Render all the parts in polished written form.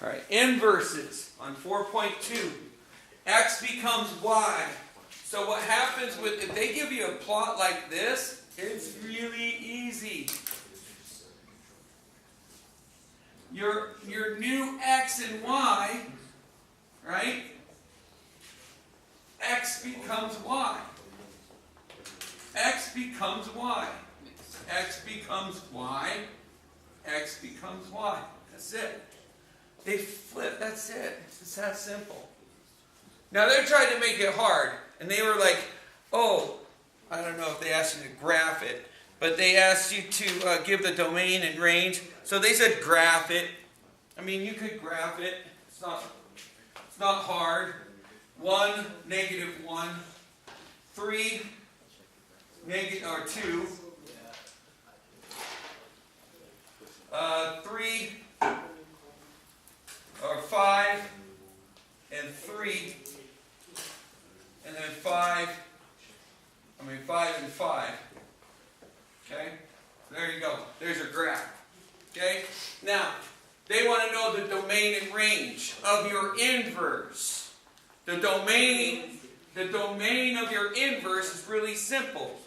All right, inverses on 4.2. X becomes Y. So what happens with, if they give you a plot like this, it's really easy. Your new X and Y, right? X becomes Y. X becomes Y. X becomes Y. X becomes Y. That's it. They flip, that's it. It's that simple. Now they're trying to make it hard. And they were like, oh, I don't know if they asked you to graph it, but they asked you to give the domain and range. So they said graph it. I mean, you could graph it. It's not hard. 1, -1. 3, or 2. 3, or 5, and 3, and then 5 and 5. Okay? There you go. There's your graph. Okay? Now, they want to know the domain and range of your inverse. The domain of your inverse is really simple.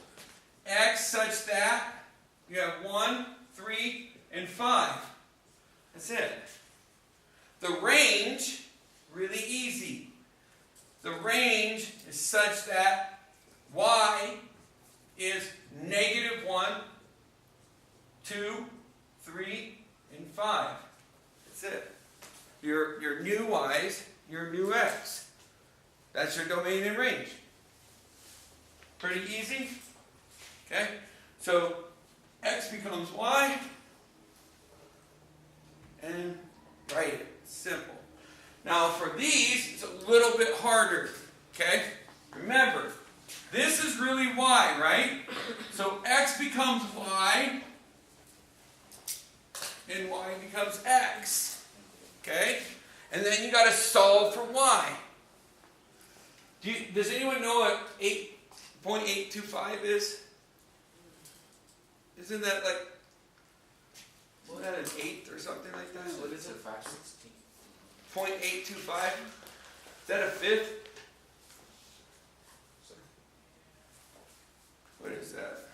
X such that you have 1, 3, and 5. That's it. The range, really easy. The range is such that Y is -1, 2, 3, and 5. That's it. Your new Y's, your new X. That's your domain and range. Pretty easy? Okay? So X becomes Y. And write it. Simple. Now for these, it's a little bit harder. Okay? Remember, this is really Y, right? So X becomes Y. And Y becomes X. Okay? And then you got to solve for Y. Does anyone know what 8.825 is? Isn't that like, isn't that an eighth or something like that? What is it? 5/16. 0.825? Is that a fifth? What is that?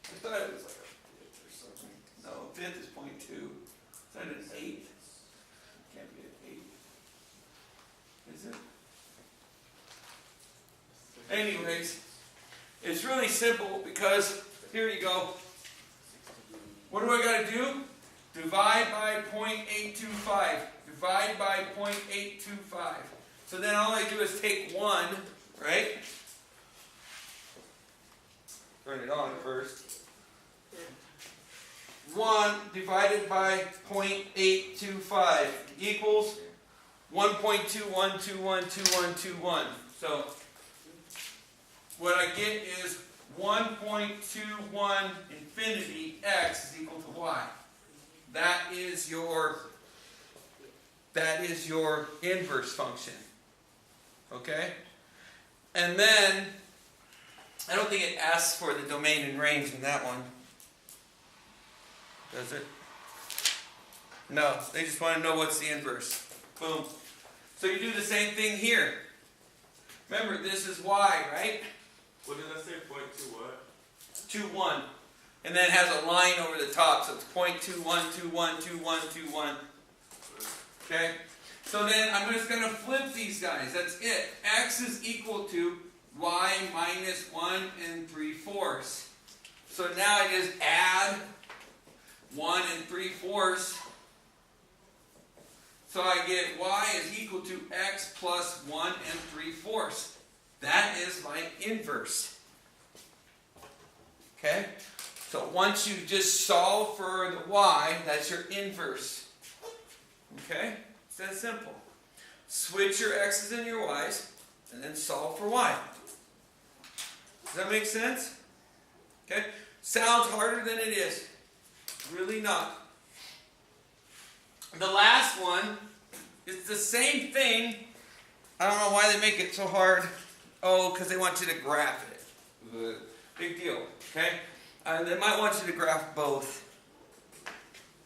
I thought it was like a fifth or something. No, a fifth is 0.2. Is that an eighth? Can't be an eighth. Is it? Anyways, it's really simple because, here you go. What do I got to do? Divide by 0.825. Divide by 0.825. So then all I do is take 1, right? Turn it on first. 1 divided by 0.825 equals 1.21212121. So what I get is 1.21 infinity x is equal to y. That is your inverse function. Okay? And then, I don't think it asks for the domain and range in that one. Does it? No, they just want to know what's the inverse. Boom. So you do the same thing here. Remember, this is y, right? What did I say? 0.2 what? 2,1. And then it has a line over the top, so it's 0.21212121. Okay? So then I'm just going to flip these guys. That's it. X is equal to y minus 1 3/4. So now I just add 1 3/4. So I get y is equal to x plus 1 3/4. That is my inverse. Okay? So once you just solve for the y, that's your inverse. Okay? It's that simple. Switch your x's and your y's, and then solve for y. Does that make sense? Okay? Sounds harder than it is. Really not. The last one is the same thing. I don't know why they make it so hard. Oh, because they want you to graph it. Big deal. Okay? They might want you to graph both.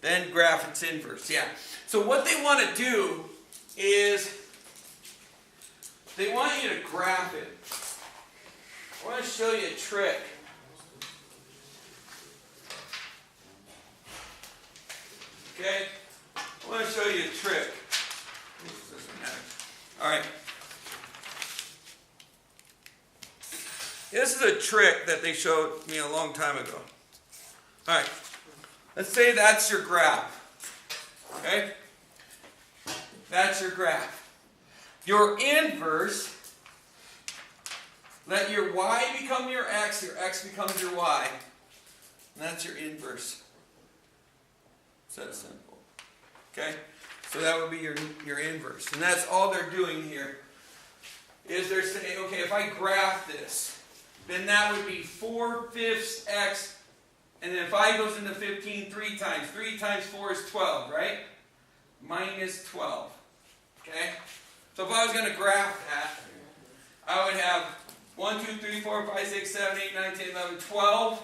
Then graph its inverse. Yeah. So what they want to do is they want you to graph it. I want to show you a trick. Okay? I want to show you a trick. This doesn't matter. All right. This is a trick that they showed me a long time ago. All right. Let's say that's your graph. Okay? That's your graph. Your inverse, let your y become your x becomes your y. And that's your inverse. It's that simple. Okay? So that would be your inverse. And that's all they're doing here. Is they're saying, okay, if I graph this, then that would be 4/5 x, and then if I goes into 15 3 times. 3 times 4 is 12, right? Minus 12. Okay? So if I was going to graph that, I would have 1, 2, 3, 4, 5, 6, 7, 8, 9, 10, 11, 12.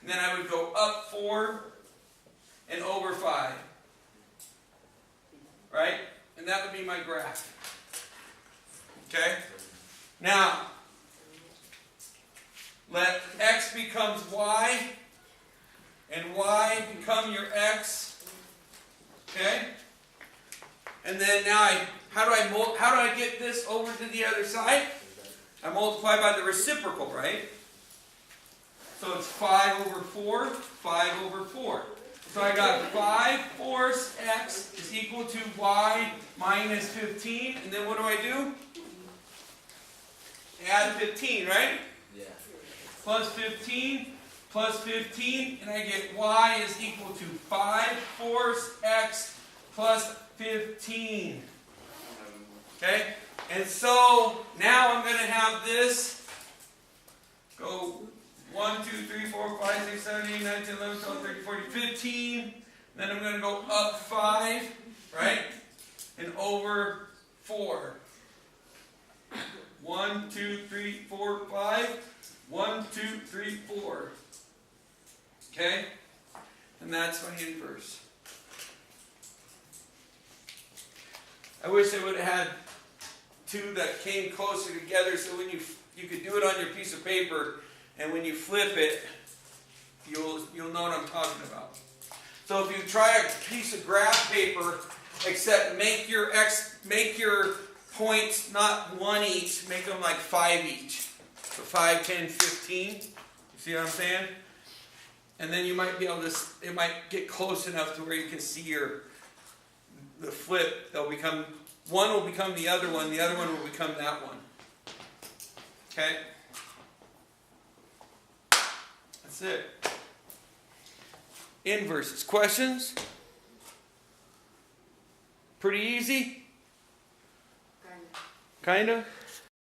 And then I would go up 4 and over 5. Right? And that would be my graph. Okay? Now, let x becomes y, and y become your x. Okay? And then now how do I get this over to the other side? I multiply by the reciprocal, right? So it's 5 over 4, 5 over 4. So I got 5/4 x is equal to y minus 15. And then what do? Add 15, right? Yeah. Plus 15, and I get y is equal to 5/4 x plus 15. Okay? And so now I'm going to have this go 1, 2, 3, 4, 5, 6, 7, 8, 9, 10, 11, 12, 13, 14, 15. Then I'm going to go up 5, right? And over 4. 1, 2, 3, 4, 5. 1, 2, 3, 4. Okay? And that's my inverse. I wish I would have had two that came closer together so when you could do it on your piece of paper, and when you flip it, you'll know what I'm talking about. So if you try a piece of graph paper, except make your points not 1 each, make them like 5 each. So 5, 10, 15. You see what I'm saying? And then you might be able to, it might get close enough to where you can see the flip. They'll become, one will become the other one will become that one. Okay? That's it. Inverses. Questions? Pretty easy? Kinda.